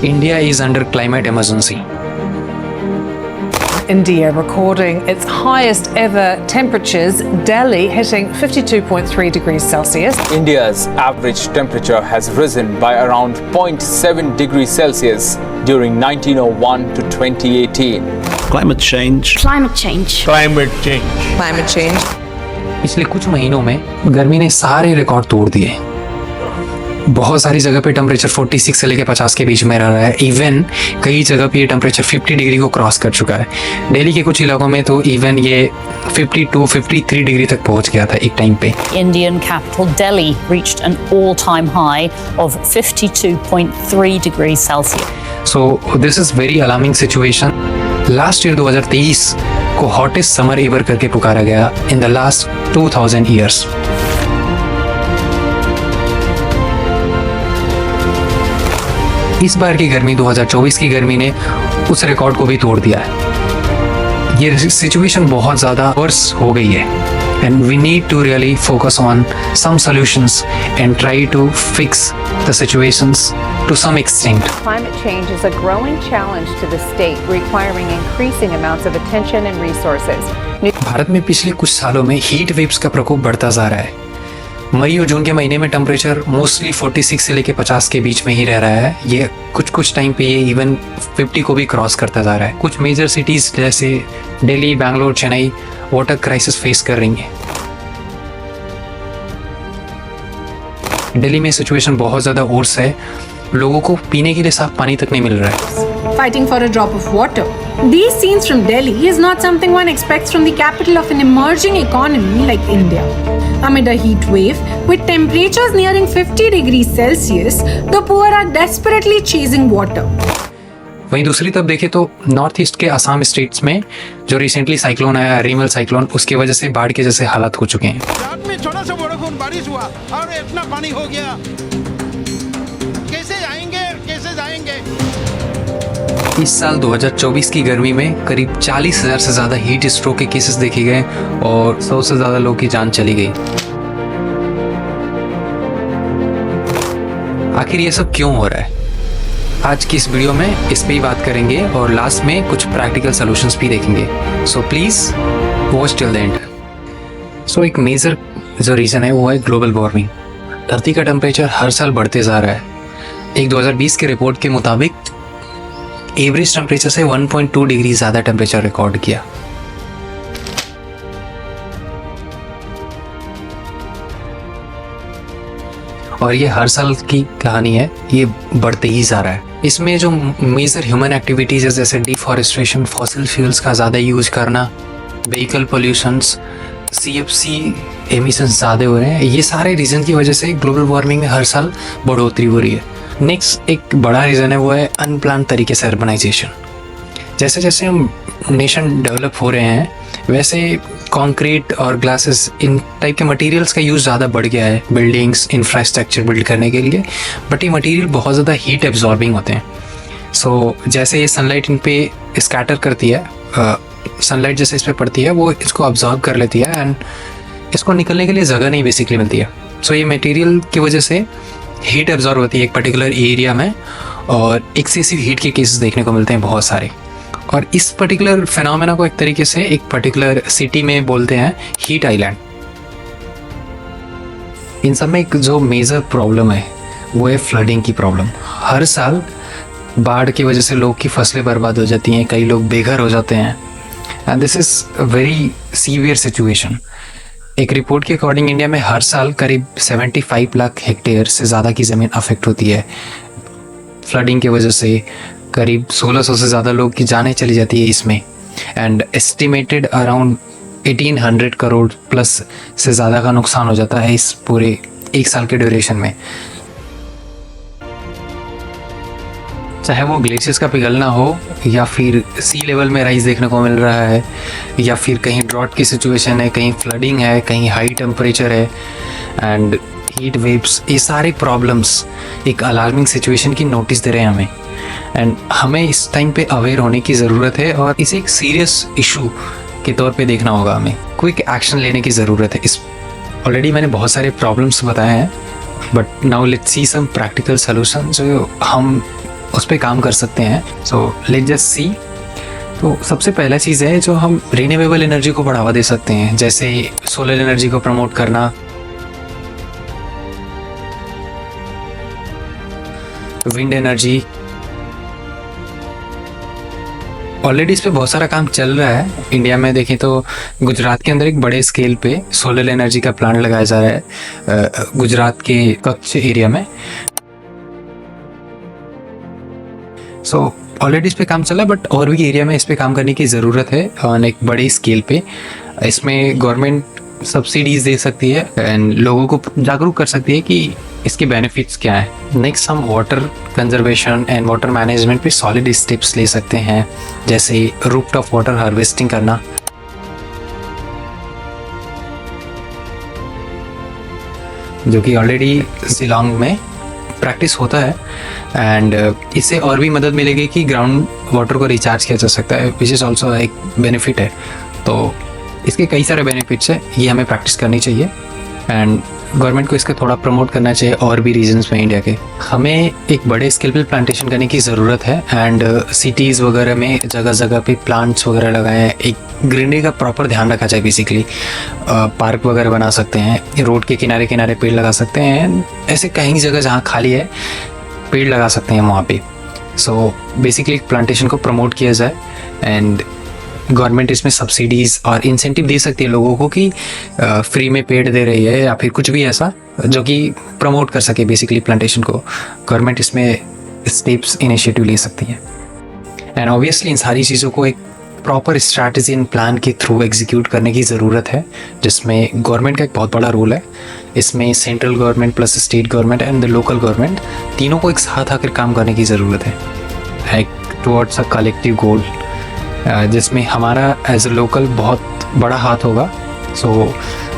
India is under climate emergency. India recording its highest ever temperatures, Delhi hitting 52.3 degrees Celsius. India's average temperature has risen by around 0.7 degrees Celsius during 1901 to 2018. Climate change. Climate change. Climate change. Climate change. पिछले कुछ महीनों में गर्मी ने सारे record तोड़ दिए। बहुत सारी जगह पे टेम्परेचर 46 से लेकर 50 के बीच में रह रहा है। इवन कई जगह पे ये टेम्परेचर 50 डिग्री को क्रॉस कर चुका है। दिल्ली के कुछ इलाकों में तो इवन ये 52-53 डिग्री तक पहुंच गया था एक टाइम पे। Indian capital Delhi reached an all-time high of 52.3 degrees Celsius. So this is very alarming situation. Last year 2023 को हॉटेस्ट समर एवर करके पुकारा गया इन द लास्ट 2000 ईयर्स। इस बार की गर्मी 2024 की गर्मी ने उस रिकॉर्ड को भी तोड़ दिया है। ये सिचुएशन बहुत ज़्यादा वर्स हो गई है and we need to really focus on some solutions and try to fix the situations to some extent. Climate change is a growing challenge to the state, requiring increasing amounts of attention and resources. Bharat में पिछले कुछ सालों में heat waves का प्रकोप बढ़ता जा रहा है। मई और जून के महीने में टेम्परेचर मोस्टली 46 से लेकर 50 के बीच में ही रह रहा है। ये कुछ टाइम पे ये इवन 50 को भी क्रॉस करता जा रहा है। कुछ मेजर सिटीज जैसे Delhi, Bangalore, Chennai water crisis face कर रही हैं। दिल्ली में सिचुएशन बहुत ज़्यादा वर्स है। लोगों को पीने के लिए साफ पानी तक नहीं मिल रहा है। Fighting for a drop of water. These scenes from Delhi is not something one expects from the capital of an emerging economy like India. Amid a heat wave, with temperatures nearing 50 degrees Celsius, the poor are desperately chasing water. वहीं दूसरी तरफ देखें तो north east के Assam states में जो recently cyclone आया, Rimmel cyclone, उसकी वजह से बाढ़ के जैसे हालात हो चुके हैं। रात में छोटा सा बड़ा बारिश हुआ और इतना पानी हो गया, कैसे जाएंगे? इस साल 2024 की गर्मी में करीब 40,000 से ज़्यादा हीट स्ट्रोक के केसेस देखे गए और 100 से ज़्यादा लोगों की जान चली गई। आखिर ये सब क्यों हो रहा है? आज की इस वीडियो में इस पे ही बात करेंगे और लास्ट में कुछ प्रैक्टिकल सॉल्यूशंस भी देखेंगे। So please watch till the end. So एक मेजर जो रीज़न है वो है ग्लोबल वार्मिंग। धरती का टेम्परेचर हर साल बढ़ते जा रहा है। एक 2020 के रिपोर्ट के मुताबिक एवरेज टेम्परेचर से 1.2 डिग्री ज़्यादा टेम्परेचर रिकॉर्ड किया। और ये हर साल की कहानी है, ये बढ़ते ही जा रहा है। इसमें जो मेजर ह्यूमन एक्टिविटीज़ है जैसे डिफॉरेस्टेशन, फॉसिल फ्यूल्स का ज़्यादा यूज करना, व्हीकल पोल्यूशंस, CFC एमिशंस ज़्यादा हो रहे हैं, ये सारे रीज़न की वजह से ग्लोबल वार्मिंग में हर साल बढ़ोतरी हो रही है। नेक्स्ट एक बड़ा रीज़न है वो है अनप्लान तरीके से अर्बनाइजेशन। जैसे जैसे हम नेशन डेवलप हो रहे हैं वैसे कंक्रीट और ग्लासेस इन टाइप के मटेरियल्स का यूज़ ज़्यादा बढ़ गया है बिल्डिंग्स, इंफ्रास्ट्रक्चर बिल्ड करने के लिए, बट ये मटेरियल बहुत ज़्यादा हीट एब्जॉर्बिंग होते हैं। सो जैसे ये सनलाइट इन पे स्कैटर करती है, सनलाइट जैसे इस पर पड़ती है वो इसको अब्जॉर्ब कर लेती है एंड इसको निकलने के लिए जगह नहीं बेसिकली मिलती है। सो ये मटेरियल की वजह से हीट एब्जॉर्ब होती है एक पर्टिकुलर एरिया में और एक्सेसिव हीट के केसेस देखने को मिलते हैं बहुत सारे। और इस पर्टिकुलर फिनोमेना को एक तरीके से एक पर्टिकुलर सिटी में बोलते हैं हीट आइलैंड। इन सब में एक जो मेजर प्रॉब्लम है वो है फ्लडिंग की प्रॉब्लम। हर साल बाढ़ की वजह से लोग की फसलें बर्बाद हो जाती हैं, कई लोग बेघर हो जाते हैं and this is a very severe situation. एक रिपोर्ट के अकॉर्डिंग इंडिया में हर साल करीब 75 लाख हेक्टेयर से ज़्यादा की ज़मीन अफेक्ट होती है। फ्लडिंग की वजह से करीब 1600 से ज़्यादा लोग की जानें चली जाती है इसमें and estimated around 1800 crore plus से ज़्यादा का नुकसान हो जाता है इस पूरे एक साल के ड्यूरेशन में। चाहे वो ग्लेशियर्स का पिघलना हो या फिर सी लेवल में राइज देखने को मिल रहा है या फिर कहीं ड्रॉट की सिचुएशन है, कहीं फ्लडिंग है, कहीं हाई टेम्परेचर है एंड हीट वेव्स, ये सारे प्रॉब्लम्स एक अलार्मिंग सिचुएशन की नोटिस दे रहे हैं हमें एंड हमें इस टाइम पे अवेयर होने की ज़रूरत है और इसे एक सीरियस इशू के तौर पे देखना होगा। हमें क्विक एक्शन लेने की ज़रूरत है। इस ऑलरेडी मैंने बहुत सारे प्रॉब्लम्स बताए हैं but now let's see some practical solution जो हम उस पर काम कर सकते हैं. So let's just see. तो सबसे पहला चीज़ है जो हम रिन्यूएबल एनर्जी को बढ़ावा दे सकते हैं, जैसे सोलर एनर्जी को प्रमोट करना, विंड एनर्जी. ऑलरेडी इस पे बहुत सारा काम चल रहा है. इंडिया में देखें तो गुजरात के अंदर एक बड़े स्केल पे सोलर एनर्जी का प्लांट लगाया जा रहा है गुजरात के कच्छ एरिया में. सो ऑलरेडी इस पे काम चल रहा है, बट और भी एरिया में इस पे काम करने की ज़रूरत है ऑन एक बड़े स्केल पे. इसमें गवर्नमेंट सब्सिडीज दे सकती है एंड लोगों को जागरूक कर सकती है कि इसके बेनिफिट्स क्या है. नेक्स्ट हम water conservation and water management पे सॉलिड स्टेप्स ले सकते हैं, जैसे रूफटॉप वाटर हार्वेस्टिंग करना, जो कि ऑलरेडी शिलांग में प्रैक्टिस होता है. एंड इससे और भी मदद मिलेगी कि ग्राउंड वाटर को रिचार्ज किया जा सकता है, विच इज़ ऑल्सो एक बेनिफिट है. तो इसके कई सारे बेनिफिट्स हैं, ये हमें प्रैक्टिस करनी चाहिए एंड गवर्नमेंट को इसका थोड़ा प्रमोट करना चाहिए. और भी रीजन्स में इंडिया के हमें एक बड़े स्केल पे प्लांटेशन करने की ज़रूरत है एंड सिटीज़ वगैरह में जगह जगह पे प्लांट्स वगैरह लगाएं. एक ग्रीनरी का प्रॉपर ध्यान रखा जाए. बेसिकली पार्क वगैरह बना सकते हैं, रोड के किनारे किनारे पेड़ लगा सकते हैं. ऐसे कहीं जगह जहाँ खाली है पेड़ लगा सकते हैं वहाँ पे. सो बेसिकली प्लांटेशन को प्रमोट किया जाए एंड गवर्नमेंट इसमें सब्सिडीज़ और इंसेंटिव दे सकती है लोगों को कि फ्री में पेड़ दे रही है या फिर कुछ भी ऐसा जो कि प्रमोट कर सके बेसिकली प्लांटेशन को. गवर्नमेंट इसमें स्टेप्स इनिशिएटिव ले सकती है एंड ऑब्वियसली इन सारी चीज़ों को एक प्रॉपर स्ट्रैटेजी एंड प्लान के थ्रू एग्जीक्यूट करने की ज़रूरत है, जिसमें गवर्नमेंट का एक बहुत बड़ा रोल है. इसमें central government plus state government and the local government तीनों को एक साथ आकर काम करने की ज़रूरत है, एक टुवर्ड्स अ कलेक्टिव गोल, जिसमें हमारा एज अ लोकल बहुत बड़ा हाथ होगा. सो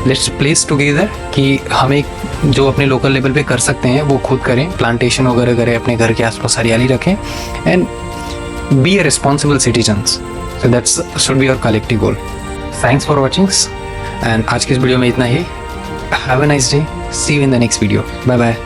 लेट्स प्लेस टुगेदर कि हम एक जो अपने लोकल लेवल पे कर सकते हैं वो खुद करें, प्लांटेशन वगैरह करें, अपने घर के आसपास हरियाली रखें and be a responsible citizens. So that's should be our collective goal. Thanks for watching and आज के इस वीडियो में इतना ही. Have a nice day. See you in the next video. Bye bye.